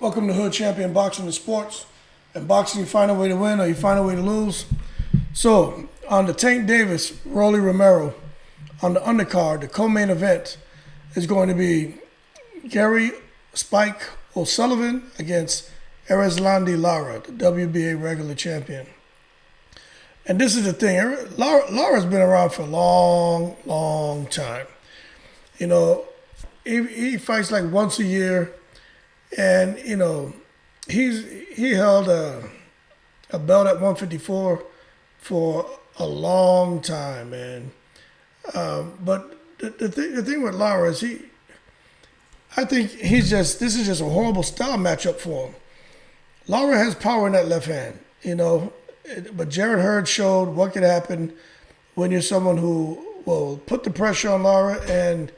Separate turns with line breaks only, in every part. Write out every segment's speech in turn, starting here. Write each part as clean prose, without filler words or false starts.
Welcome to Hood Champion Boxing and Sports. In boxing, you find a way to win or you find a way to lose. So, on the Tank Davis, Rolly Romero, on the undercard, the co-main event is going to be Gary Spike O'Sullivan against Erislandy Lara, the WBA regular champion. And this is the thing, Lara's been around for a long time. You know, he fights like once a year. And, you know, he held a belt at 154 for a long time, man. But the thing with Lara is I think this is just a horrible style matchup for him. Lara has power in that left hand, you know, but Jarrett Hurd showed what could happen when you're someone who will put the pressure on Lara and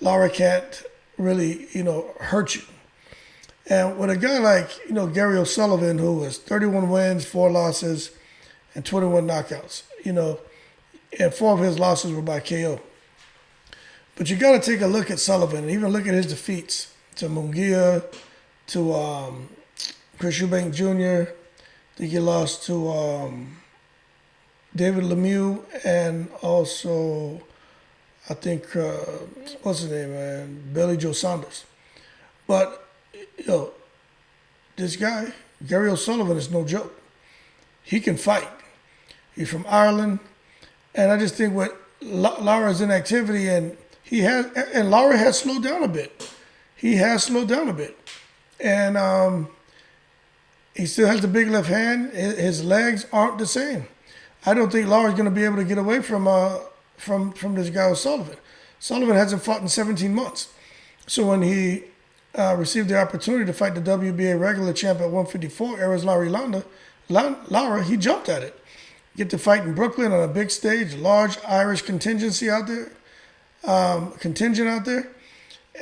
Lara can't really, you know, hurt you. And with a guy like, you know, Gary O'Sullivan, who has 31 wins, 4 losses, and 21 knockouts, you know, and 4 of his losses were by KO. But you got to take a look at Sullivan and even look at his defeats to Munguia, to Chris Eubank Jr. I think he lost to David Lemieux and also, I think, what's his name, man? Billy Joe Saunders. But yo, this guy, Gary O'Sullivan, is no joke. He can fight. He's from Ireland. And I just think with Lara's inactivity, and Lara has slowed down a bit. He has slowed down a bit. And he still has the big left hand. His legs aren't the same. I don't think Lara's going to be able to get away from this guy O'Sullivan. Sullivan hasn't fought in 17 months. So when he received the opportunity to fight the WBA regular champ at 154, Erislandy Lara, he jumped at it. Get to fight in Brooklyn on a big stage, large Irish contingent out there,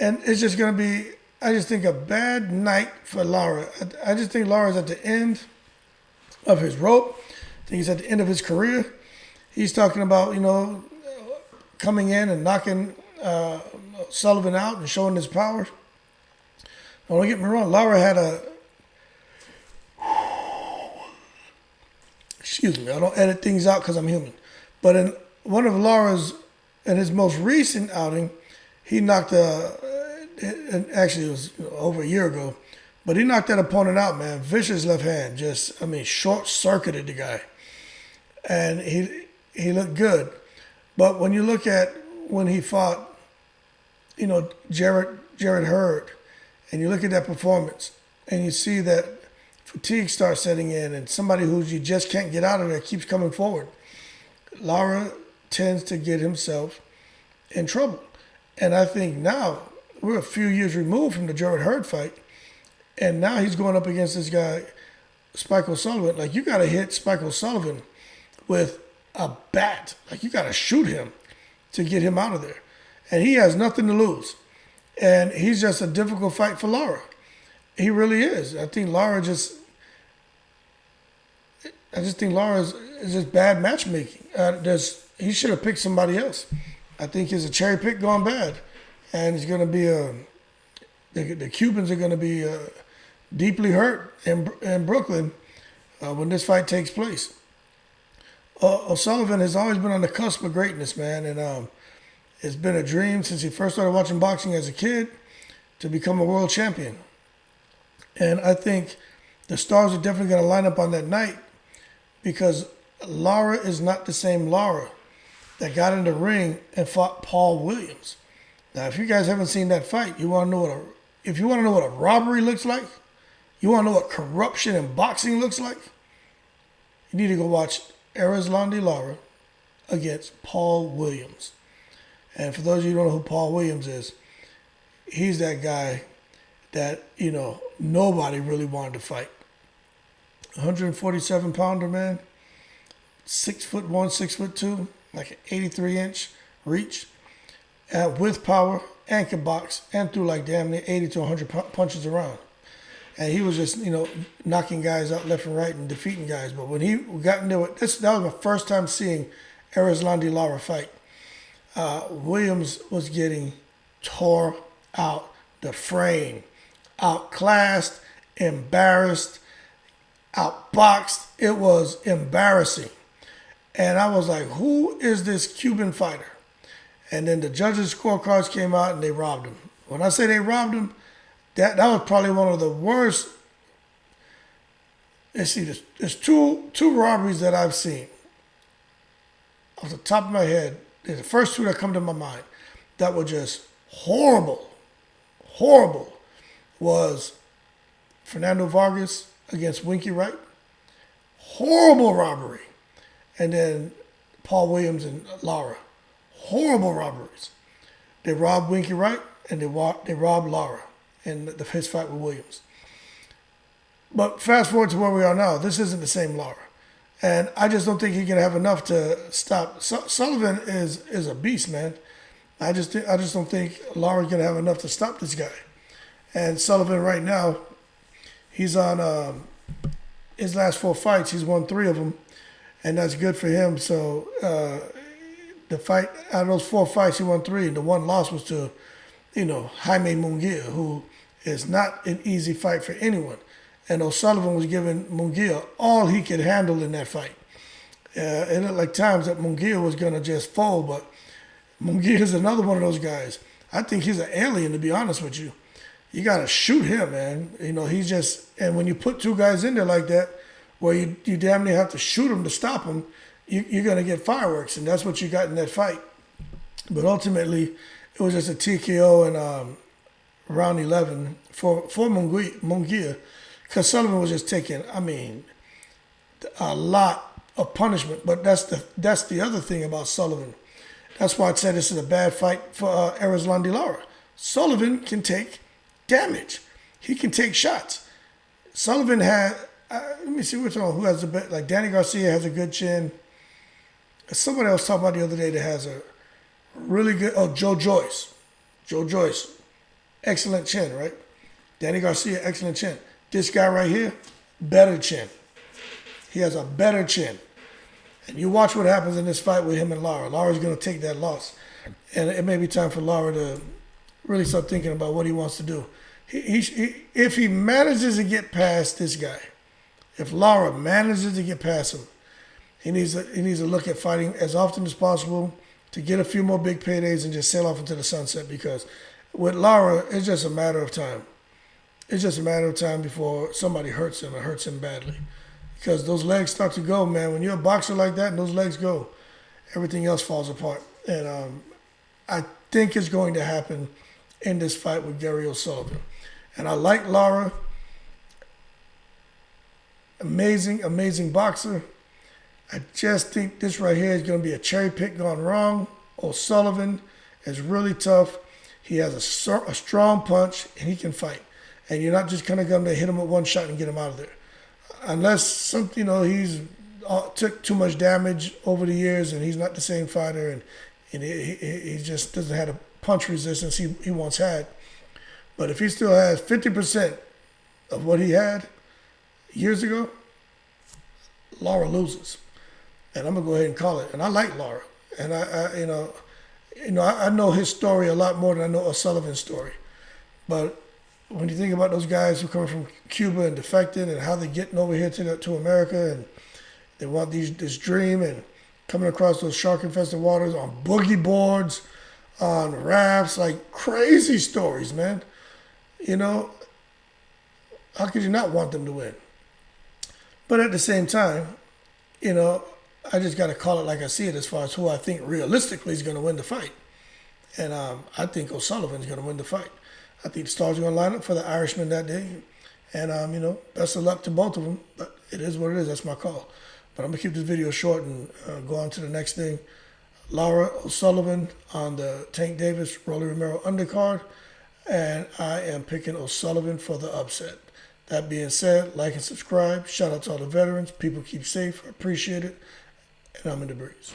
and it's just going to be, I just think, a bad night for Lara. I just think Lara's at the end of his rope. I think he's at the end of his career. He's talking about, you know, coming in and knocking Sullivan out and showing his power. Don't get me wrong, Lara had excuse me, I don't edit things out because I'm human. But in one of Lara's, in his most recent outing, he knocked actually it was over a year ago, but he knocked that opponent out, man. Vicious left hand, short-circuited the guy. And he looked good. But when you look at when he fought, you know, Jarrett Hurd, and you look at that performance, and you see that fatigue starts setting in, and somebody who you just can't get out of there keeps coming forward. Lara tends to get himself in trouble. And I think now, we're a few years removed from the Jarrett Hurd fight, and now he's going up against this guy, Spike O'Sullivan. Like, you got to hit Spike O'Sullivan with a bat. Like, you got to shoot him to get him out of there. And he has nothing to lose. And he's just a difficult fight for Lara. He really is. I think Lara is just bad matchmaking. He should have picked somebody else. I think he's a cherry pick gone bad. And it's going to be the Cubans are going to be deeply hurt in Brooklyn when this fight takes place. O'Sullivan has always been on the cusp of greatness, man. And it's been a dream since he first started watching boxing as a kid to become a world champion. And I think the stars are definitely going to line up on that night because Lara is not the same Lara that got in the ring and fought Paul Williams. Now, if you guys haven't seen that fight, if you want to know what a robbery looks like, you want to know what corruption in boxing looks like, you need to go watch Erislandy Lara against Paul Williams. And for those of you who don't know who Paul Williams is, he's that guy that, you know, nobody really wanted to fight. 147-pounder, man. 6'1", 6'2", like an 83-inch reach. With power and can box and threw like damn near 80 to 100 punches around. And he was just, you know, knocking guys out left and right and defeating guys. But when he got into it, that was my first time seeing Erislandy Lara fight. Williams was getting tore out the frame, outclassed, embarrassed, outboxed. It was embarrassing. And I was like, who is this Cuban fighter? And then the judges' scorecards came out and they robbed him. When I say they robbed him, that was probably one of the worst. Let's see, there's two robberies that I've seen. Off the top of my head, they're the first two that come to my mind that were just horrible, was Fernando Vargas against Winky Wright. Horrible robbery. And then Paul Williams and Lara. Horrible robberies. They robbed Winky Wright and they robbed Lara in his fight with Williams. But fast forward to where we are now. This isn't the same Lara. And I just don't think he can have enough to stop. Sullivan is a beast, man. I just don't think Lara's going to have enough to stop this guy. And Sullivan right now, he's on his last 4 fights. He's won 3 of them. And that's good for him. So the fight, out of those 4 fights, he won 3. And the one loss was to, Jaime Munguia, who is not an easy fight for anyone. And O'Sullivan was giving Munguia all he could handle in that fight. It looked like times that Munguia was going to just fold, but Munguia is another one of those guys. I think he's an alien, to be honest with you. You got to shoot him, man. He's just, and when you put 2 guys in there like that, where you damn near have to shoot him to stop him, you're going to get fireworks, and that's what you got in that fight. But ultimately, it was just a TKO in round 11 for Munguia, because Sullivan was just taking, a lot of punishment. But that's the other thing about Sullivan. That's why I said this is a bad fight for Erislandy Lara. Sullivan can take damage. He can take shots. Sullivan had, let me see which one, who has the best, like Danny Garcia has a good chin. Somebody else talking about the other day that has a really good, Joe Joyce. Joe Joyce, excellent chin, right? Danny Garcia, excellent chin. This guy right here, better chin. He has a better chin. And you watch what happens in this fight with him and Lara. Lara's going to take that loss. And it may be time for Lara to really start thinking about what he wants to do. If he manages to get past this guy, if Lara manages to get past him, he needs to look at fighting as often as possible to get a few more big paydays and just sail off into the sunset, because with Lara, it's just a matter of time. It's just a matter of time before somebody hurts him, or hurts him badly. Because those legs start to go, man. When you're a boxer like that and those legs go, everything else falls apart. And I think it's going to happen in this fight with Gary O'Sullivan. And I like Lara. Amazing, amazing boxer. I just think this right here is going to be a cherry pick gone wrong. O'Sullivan is really tough. He has a strong punch, and he can fight. And you're not just kind of going to hit him with one shot and get him out of there. Unless he's took too much damage over the years and he's not the same fighter, and he just doesn't have the punch resistance he once had. But if he still has 50% of what he had years ago, Lara loses. And I'm going to go ahead and call it. And I like Lara. And I know his story a lot more than I know O'Sullivan's story. But when you think about those guys who come from Cuba and defecting and how they're getting over here to America, and they want this dream, and coming across those shark-infested waters on boogie boards, on rafts, like crazy stories, man. How could you not want them to win? But at the same time, I just got to call it like I see it as far as who I think realistically is going to win the fight. And I think O'Sullivan's going to win the fight. I think the stars are going to line up for the Irishman that day. And, best of luck to both of them. But it is what it is. That's my call. But I'm going to keep this video short and go on to the next thing. Lara O'Sullivan on the Tank Davis, Rolly Romero undercard. And I am picking O'Sullivan for the upset. That being said, like and subscribe. Shout out to all the veterans. People keep safe. I appreciate it. And I'm in the breeze.